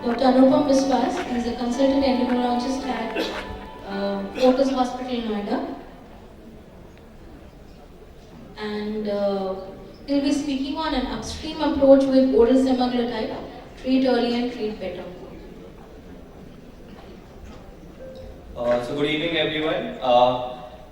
Dr. Anupam Biswas is a consultant endocrinologist at Fortis Hospital, Noida. And he'll be speaking on an upstream approach with oral semaglutide, treat early and treat better. So good evening everyone.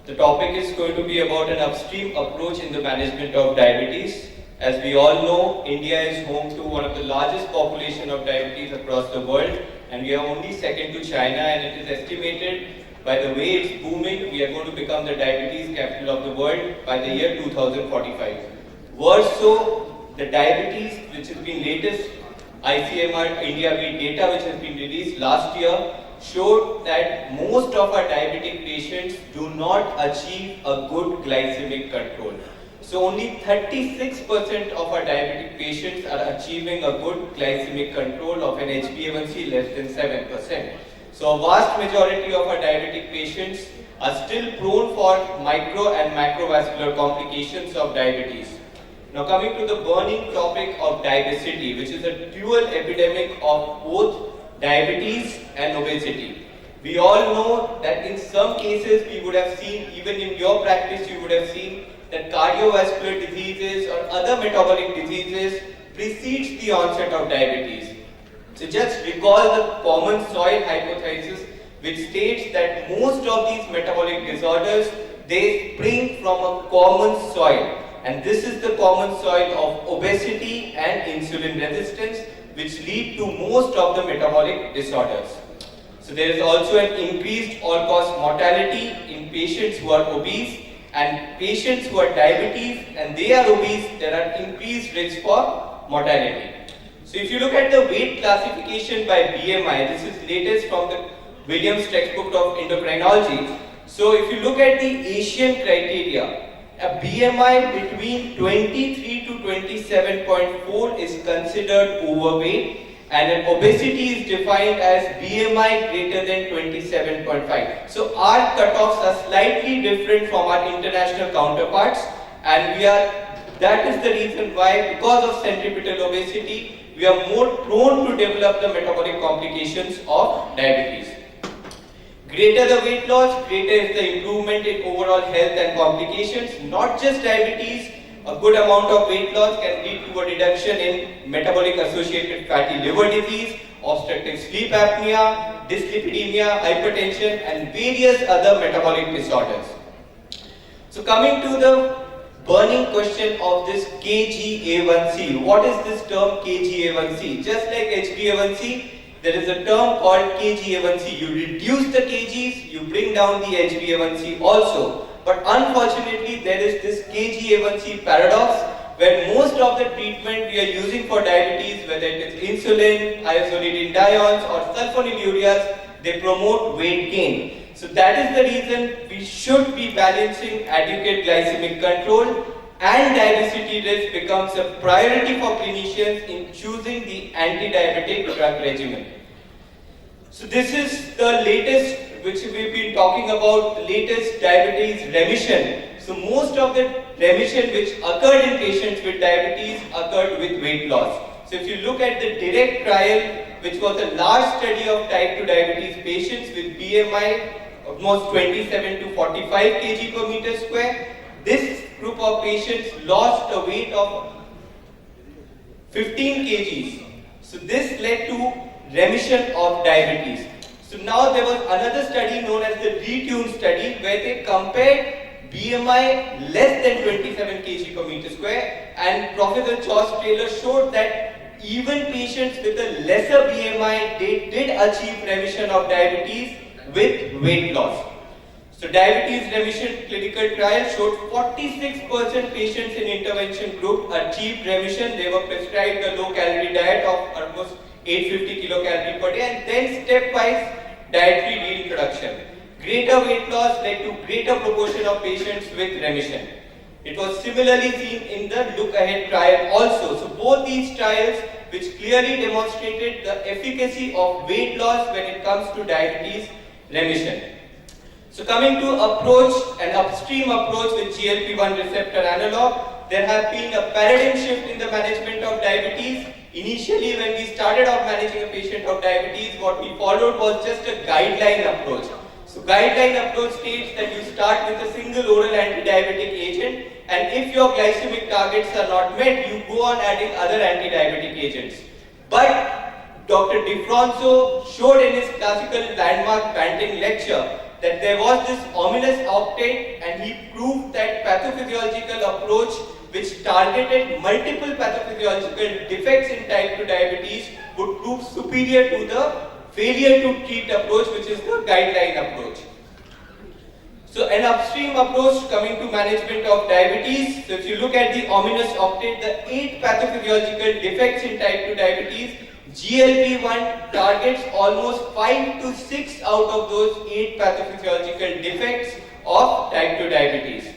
The topic is going to be about an upstream approach in the management of diabetes. As we all know, India is home to one of the largest population of diabetes across the world, and we are only second to China, and it is estimated by the way it's booming, we are going to become the diabetes capital of the world by the year 2045. Worse so, the diabetes, which has been latest ICMR India data which has been released last year, showed that most of our diabetic patients do not achieve a good glycemic control. So only 36% of our diabetic patients are achieving a good glycemic control of an HbA1c less than 7%. So a vast majority of our diabetic patients are still prone for micro and macrovascular complications of diabetes. Now coming to the burning topic of diabesity, which is a dual epidemic of both diabetes and obesity. We all know that in some cases we would have seen, even in your practice you would have seen, that cardiovascular diseases or other metabolic diseases precedes the onset of diabetes. So just recall the common soil hypothesis, which states that most of these metabolic disorders, they spring from a common soil, and this is the common soil of obesity and insulin resistance, which lead to most of the metabolic disorders. So there is also an increased all-cause mortality in patients who are obese, and patients who are diabetes and they are obese, there are increased risks for mortality. So if you look at the weight classification by BMI, this is latest from the Williams textbook of endocrinology. So if you look at the Asian criteria, a BMI between 23 to 27.4 is considered overweight, and an obesity is defined as BMI greater than 27.5. So our cutoffs are slightly different from our international counterparts, and that is the reason why, because of centripetal obesity, we are more prone to develop the metabolic complications of diabetes. Greater the weight loss, greater is the improvement in overall health and complications. Not just diabetes, a good amount of weight loss can lead to a reduction in metabolic associated fatty liver disease, obstructive sleep apnea, dyslipidemia, hypertension, and various other metabolic disorders. So coming to the burning question of this KGA1C. What is this term KGA1C? Just like HbA1c, there is a term called KGA1C. You reduce the kgs, you bring down the HbA1c also. But unfortunately, there is this KGA1C paradox, where most of the treatment we are using for diabetes, whether it is insulin, isotonidines or sulfonylureas, they promote weight gain. So that is the reason we should be balancing adequate glycemic control, and diabetes risk becomes a priority for clinicians in choosing the anti-diabetic drug regimen. So this is the latest, which we've been talking about, the latest diabetes remission. So most of the remission which occurred in patients with diabetes occurred with weight loss. So if you look at the DIRECT trial, which was a large study of type 2 diabetes patients with BMI almost 27 to 45 kg per meter square, this group of patients lost a weight of 15 kgs. So this led to remission of diabetes. So now there was another study known as the RETUNE study, where they compared BMI less than 27 kg per meter square, and Professor Josh Taylor showed that even patients with a lesser BMI, they did achieve remission of diabetes with weight loss. So diabetes remission clinical trial showed 46% patients in intervention group achieved remission. They were prescribed a low calorie diet of almost 850 kilocalories per day, and then stepwise dietary reintroduction. Greater weight loss led to greater proportion of patients with remission. It was similarly seen in the Look Ahead trial also. So both these trials, which clearly demonstrated the efficacy of weight loss when it comes to diabetes remission. So coming to an upstream approach with GLP-1 receptor analog, there have been a paradigm shift in the management of diabetes. Initially, when we started off managing a patient of diabetes, what we followed was just a guideline approach. So guideline approach states that you start with a single oral anti-diabetic agent, and if your glycemic targets are not met, you go on adding other anti-diabetic agents. But Dr. DiFronzo showed in his classical landmark Banting lecture that there was this ominous octet, and he proved that pathophysiological approach which targeted multiple pathophysiological defects in type 2 diabetes would prove superior to the failure to treat approach, which is the guideline approach. So an upstream approach coming to management of diabetes. So if you look at the ominous octet, the 8 pathophysiological defects in type 2 diabetes, GLP-1 targets almost 5 to 6 out of those 8 pathophysiological defects of type 2 diabetes.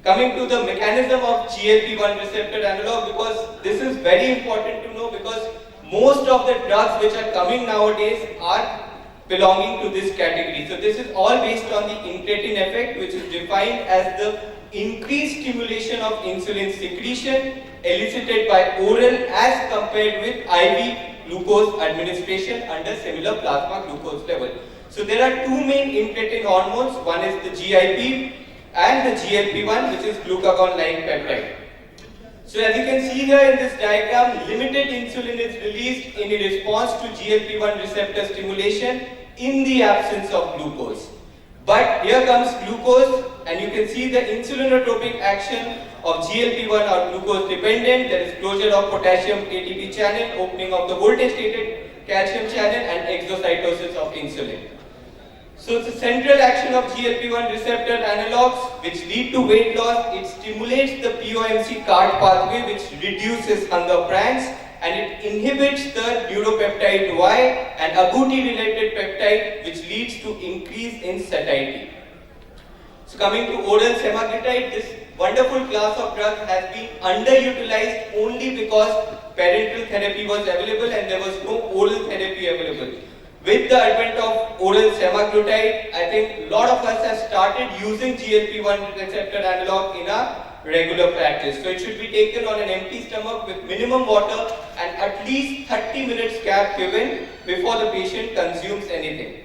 Coming to the mechanism of GLP-1 receptor analog, because this is very important to know, because most of the drugs which are coming nowadays are belonging to this category. So this is all based on the incretin effect, which is defined as the increased stimulation of insulin secretion elicited by oral as compared with IV glucose administration under similar plasma glucose level. So there are two main incretin hormones. One is the GIP and the GLP-1, which is glucagon-like peptide. So as you can see here in this diagram, limited insulin is released in response to GLP-1 receptor stimulation in the absence of glucose. But here comes glucose, and you can see the insulinotropic action of GLP-1 are glucose dependent. There is closure of potassium ATP channel, opening of the voltage gated calcium channel, and exocytosis of insulin. So the central action of GLP-1 receptor analogs which lead to weight loss, it stimulates the POMC cart pathway which reduces hunger pangs, and it inhibits the neuropeptide Y and agouti related peptide which leads to increase in satiety. So coming to oral semaglutide, this wonderful class of drugs has been underutilized only because parenteral therapy was available and there was no oral therapy available. With the advent of oral semaglutide, I think a lot of us have started using GLP-1 receptor analog in our regular practice. So it should be taken on an empty stomach with minimum water and at least 30 minutes gap given before the patient consumes anything.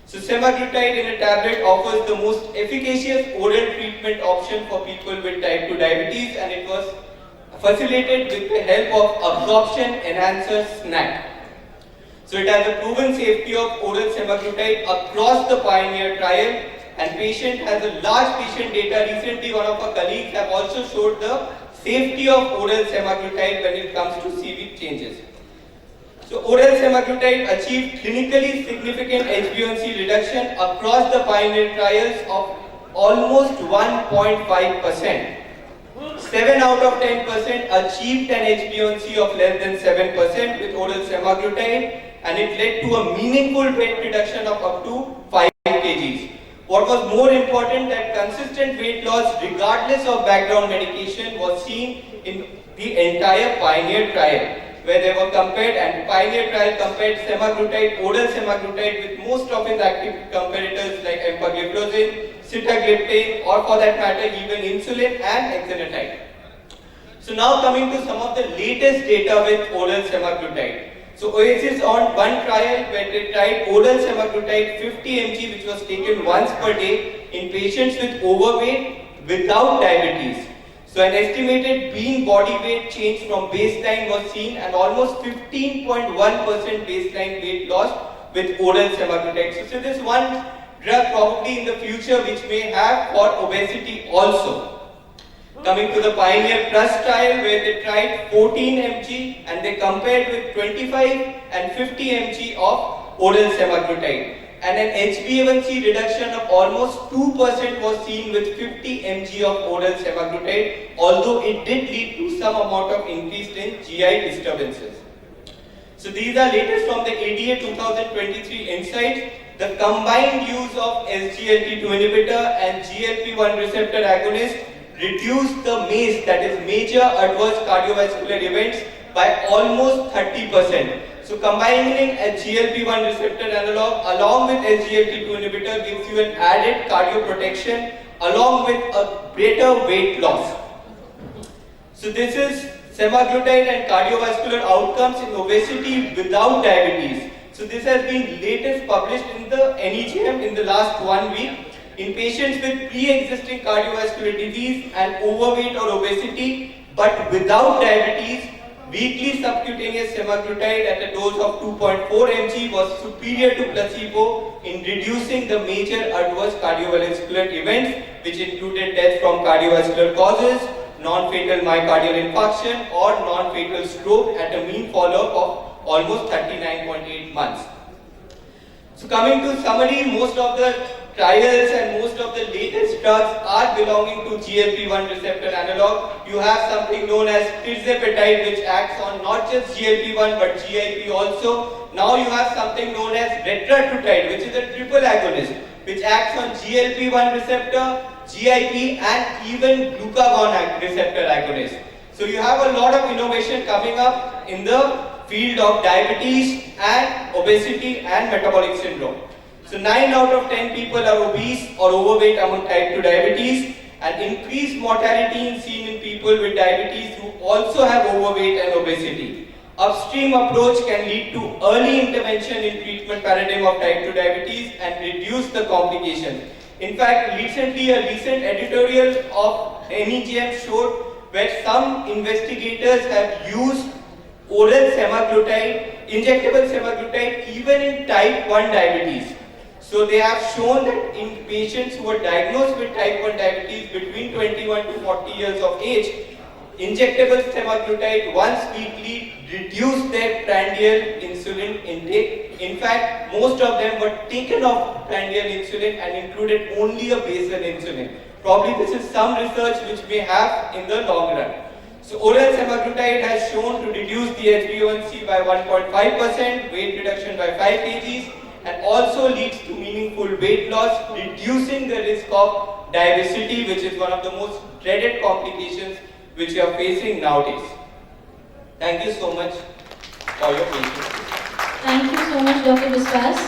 So semaglutide in a tablet offers the most efficacious oral treatment option for people with type 2 diabetes, and it was facilitated with the help of absorption enhancer SNAC. So it has a proven safety of oral semaglutide across the pioneer trial, and patient has a large patient data. Recently one of our colleagues have also showed the safety of oral semaglutide when it comes to CV changes. So oral semaglutide achieved clinically significant HbA1c reduction across the pioneer trials of almost 1.5%. 7 out of 10% achieved an HbA1c of less than 7% with oral semaglutide, and it led to a meaningful weight reduction of up to 5 kgs. What was more important, that consistent weight loss regardless of background medication was seen in the entire pioneer trial, where they were compared, and pioneer trial compared semaglutide, oral semaglutide with most of its active comparators like empagliflozin, sitagliptin, or for that matter even insulin and exenatide. So now coming to some of the latest data with oral semaglutide. So Oasis on one trial where they tried oral semaglutide 50 mg, which was taken once per day in patients with overweight without diabetes. So an estimated mean body weight change from baseline was seen, and almost 15.1% baseline weight loss with oral semaglutide. So this one drug probably in the future which may have for obesity also. Coming to the Pioneer Plus trial where they tried 14 mg and they compared with 25 and 50 mg of oral semaglutide, and an HbA1c reduction of almost 2% was seen with 50 mg of oral semaglutide, although it did lead to some amount of increase in GI disturbances. So these are latest from the ADA 2023 insights. The combined use of SGLT2 inhibitor and GLP-1 receptor agonist reduced the MACE, that is major adverse cardiovascular events, by almost 30%. So combining a GLP-1 receptor analog along with SGLT2 inhibitor gives you an added cardioprotection along with a greater weight loss. So this is semaglutide and cardiovascular outcomes in obesity without diabetes. So this has been latest published in the NEJM in the last 1 week. In patients with pre-existing cardiovascular disease and overweight or obesity but without diabetes, weekly subcutaneous semaglutide at a dose of 2.4 mg was superior to placebo in reducing the major adverse cardiovascular events, which included death from cardiovascular causes, non-fatal myocardial infarction or non-fatal stroke at a mean follow-up of almost 39.8 months. So coming to summary, most of the trials and most of the latest drugs are belonging to GLP-1 receptor analog. You have something known as tirzepatide, which acts on not just GLP-1 but GIP also. Now you have something known as retatrutide, which is a triple agonist, which acts on GLP-1 receptor, GIP and even glucagon receptor agonist. So you have a lot of innovation coming up in the field of diabetes and obesity and metabolic syndrome. So 9 out of 10 people are obese or overweight among type 2 diabetes, and increased mortality is seen in people with diabetes who also have overweight and obesity. Upstream approach can lead to early intervention in treatment paradigm of type 2 diabetes and reduce the complications. In fact, recently a recent editorial of NEJM showed where some investigators have used oral semaglutide, injectable semaglutide even in type 1 diabetes. So they have shown that in patients who are diagnosed with type 1 diabetes between 21 to 40 years of age, injectable semaglutide once weekly reduced their prandial insulin intake. In fact, most of them were taken off prandial insulin and included only a basal insulin. Probably this is some research which may have in the long run. So oral semaglutide has shown to reduce the HbA1c by 1.5%, weight reduction by 5 kgs, and also leads to meaningful weight loss, reducing the risk of diabetes, which is one of the most dreaded complications which we are facing nowadays. Thank you so much for your patience. Thank you so much, Dr. Biswas.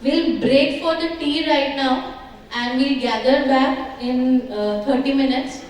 We'll break for the tea right now and we'll gather back in 30 minutes.